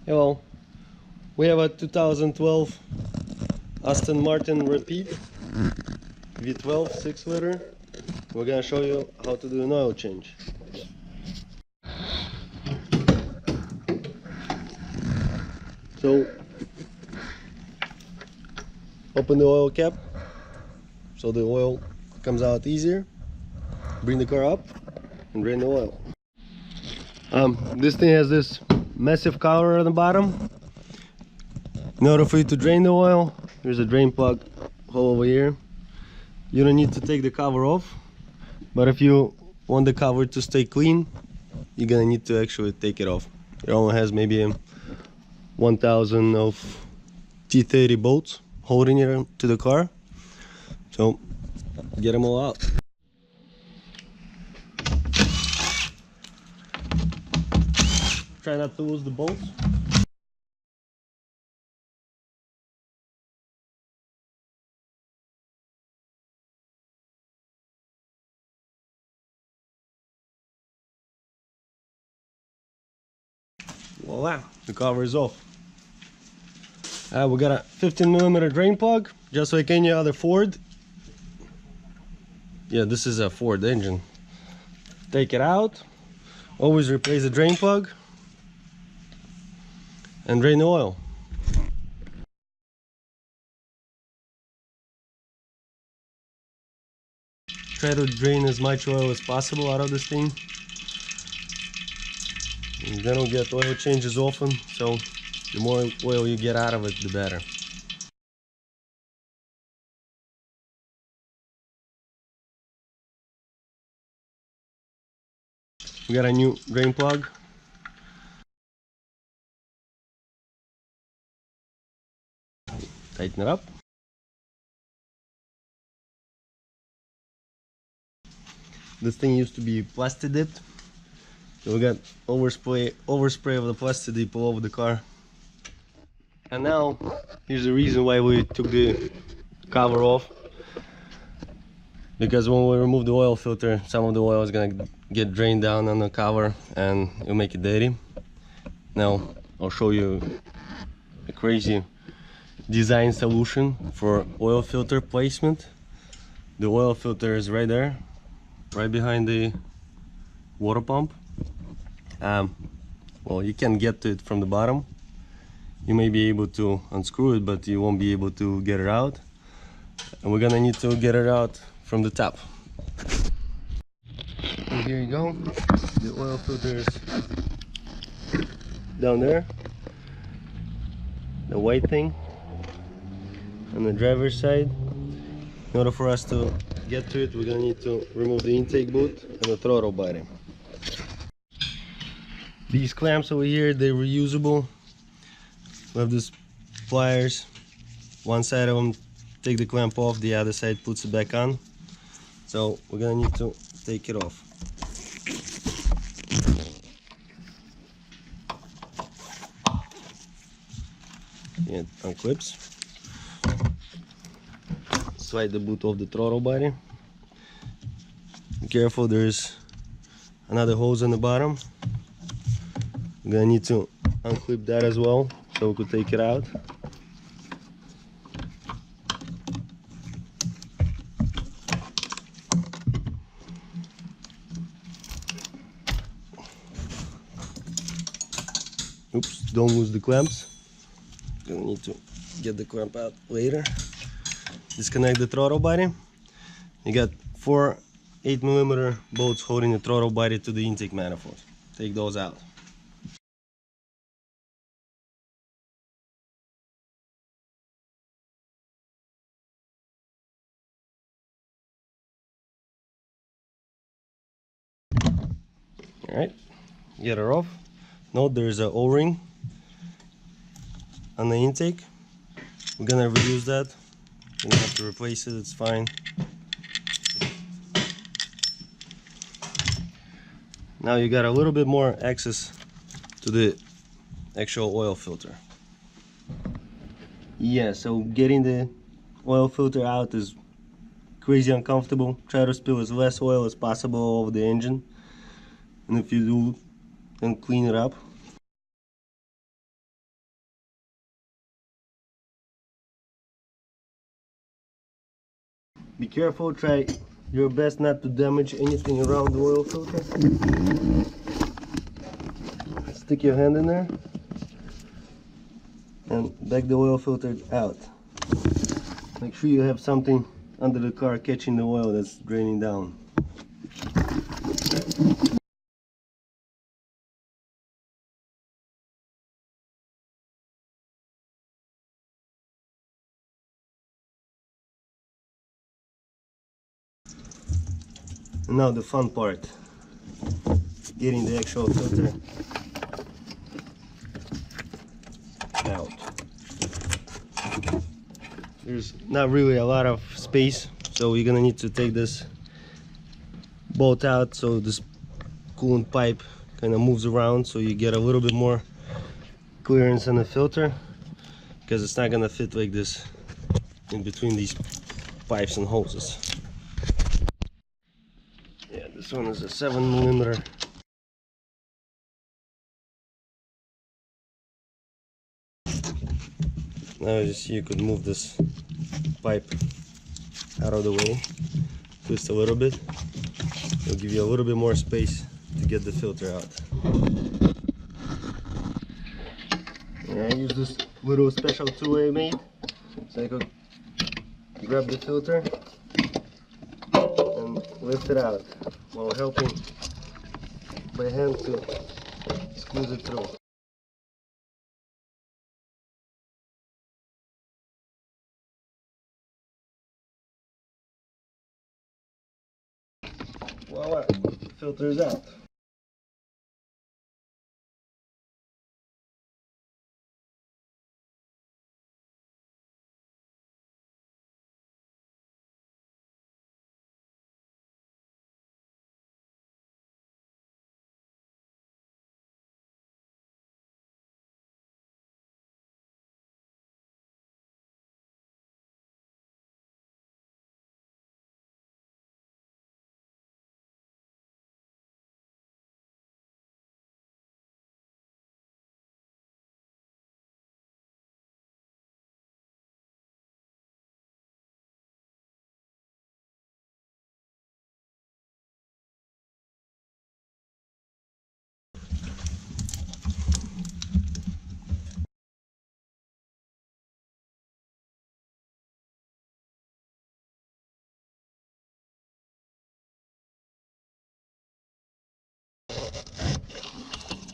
Well, we have a 2012 Aston Martin Rapide V12 6-liter. We're gonna show you how to do an oil change. So, open the oil cap so the oil comes out easier. Bring the car up and drain the oil. This thing has this massive cover on the bottom. In order for you to drain the oil, there's a drain plug hole over here. You don't need to take the cover off, but if you want the cover to stay clean, you're gonna need to actually take it off. It only has maybe 1000 of T30 bolts holding it to the car, so get them all out. Try not to lose the bolts. Voila, the cover is off. We got a 15mm drain plug, just like any other Ford. Yeah, this is a Ford engine. Take it out. Always replace the drain plug and drain the oil. Try to drain as much oil as possible out of this thing. And then we'll get oil changes often, so the more oil you get out of it, the better. We got a new drain plug. Tighten it up. This thing used to be plastic dipped, so we got overspray of the plastic dip all over the car. And now here's the reason why we took the cover off, because when we remove the oil filter, some of the oil is gonna get drained down on the cover and it'll make it dirty. Now I'll show you a crazy design solution for oil filter placement. The oil filter is right there, right behind the water pump. Well, you can get to it from the bottom. You may be able to unscrew it, but you won't be able to get it out. And we're gonna need to get it out from the top. And here you go. The oil filter is down there. The white thing on the driver's side. In order for us to get to it, we're gonna need to remove the intake boot and the throttle body. These clamps over here, they're reusable. We have these pliers. One side of them take the clamp off, the other side puts it back on. So we're gonna need to take it off. Yeah, it unclips. Slide the boot off the throttle body. Be careful, there's another hose on the bottom. We're gonna need to unclip that as well, so we could take it out. Oops, don't lose the clamps. Gonna need to get the clamp out later. Disconnect the throttle body. You got 4 8mm bolts holding the throttle body to the intake manifold. Take those out. Alright, get her off. Note there's an O-ring on the intake. We're gonna reuse that. We're gonna have to replace it, it's fine. Now you got a little bit more access to the actual oil filter. Yeah, so getting the oil filter out is crazy uncomfortable. Try to spill as less oil as possible over the engine. And if you do, then clean it up. Be careful, try your best not to damage anything around the oil filter. Stick your hand in there and back the oil filter out. Make sure you have something under the car catching the oil that's draining down. And now the fun part, getting the actual filter out. There's not really a lot of space, so you're gonna need to take this bolt out so this coolant pipe kind of moves around, so you get a little bit more clearance in the filter, because it's not gonna fit like this in between these pipes and hoses. Yeah, this one is a 7mm. Now as you see, you could move this pipe out of the way, twist a little bit. It'll give you a little bit more space to get the filter out. Yeah, I use this little special two-way made, so I could grab the filter and lift it out while helping by hand to squeeze it through. Voila, the filter is out.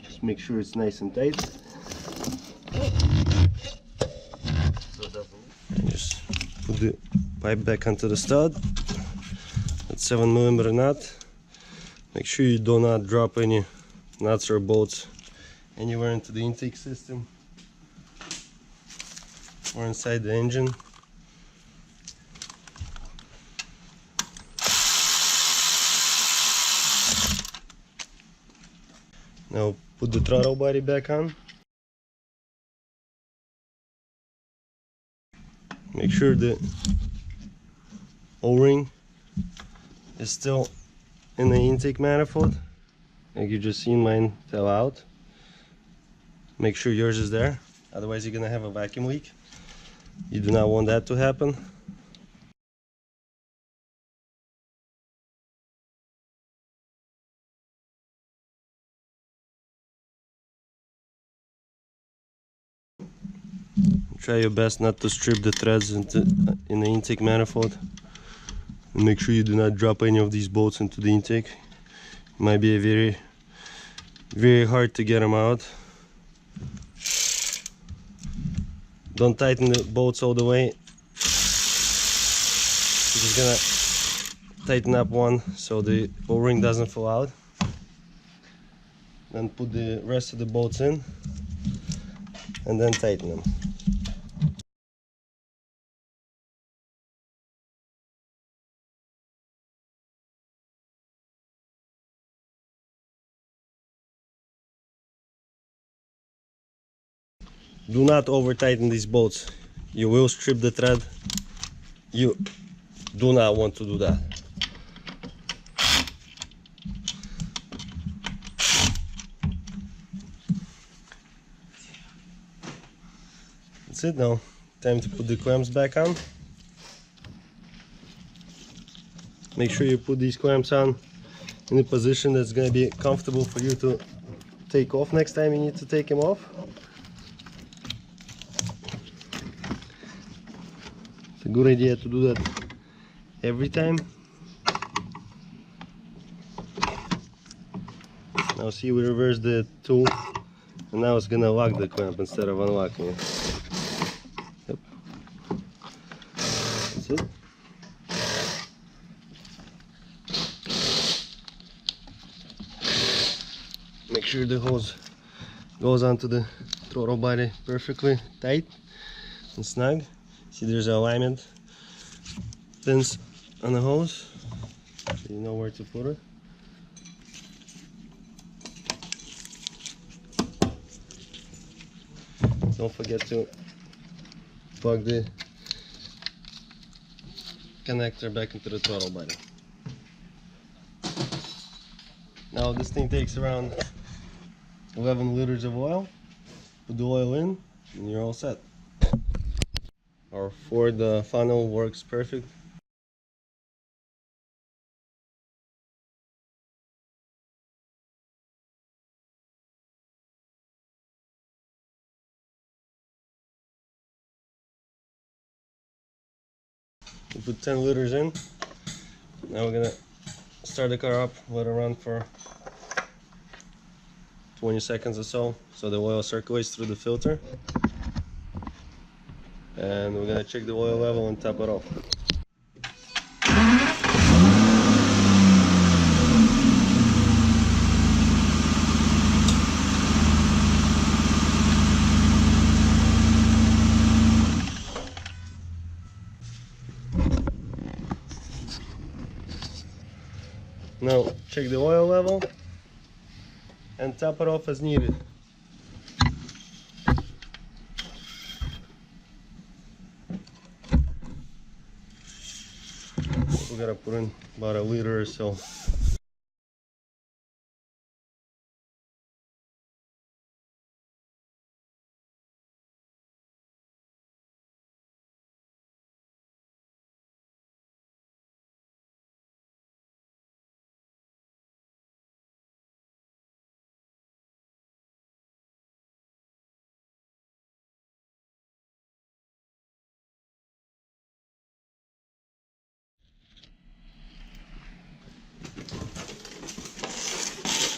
Just make sure it's nice and tight. And just put the pipe back onto the stud. That's 7mm nut. Make sure you do not drop any nuts or bolts anywhere into the intake system or inside the engine. Now put the throttle body back on. Make sure the O-ring is still in the intake manifold. Like you just seen, mine fell out. Make sure yours is there, otherwise you're gonna have a vacuum leak. You do not want that to happen. Try your best not to strip the threads in the intake manifold. And make sure you do not drop any of these bolts into the intake. It might be very hard to get them out. Don't tighten the bolts all the way. Just gonna tighten up one so the O-ring doesn't fall out. Then put the rest of the bolts in and then tighten them. Do not over tighten these bolts. You will strip the thread. You do not want to do that. That's it now. Time to put the clamps back on. Make sure you put these clamps on in a position that's going to be comfortable for you to take off next time you need to take them off. It's a good idea to do that every time. Now see, we reverse the tool and now it's gonna lock the clamp instead of unlocking it. Yep. That's it. Make sure the hose goes onto the throttle body perfectly tight and snug. See, there's an alignment pins on the hose, so you know where to put it. Don't forget to plug the connector back into the throttle body. Now this thing takes around 11 liters of oil. Put the oil in and you're all set. Our Ford funnel works perfect. We put 10 liters in. Now we're gonna start the car up, let it run for 20 seconds or so the oil circulates through the filter. And we're gonna check the oil level and top it off. Now check the oil level and top it off as needed. We gotta put in about a liter or so.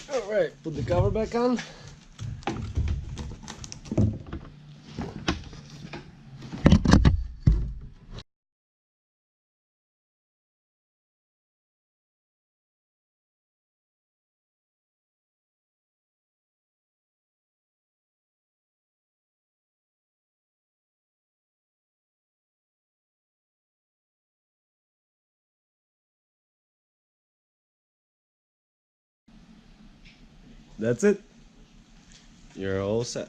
Alright, put the cover back on. That's it. You're all set.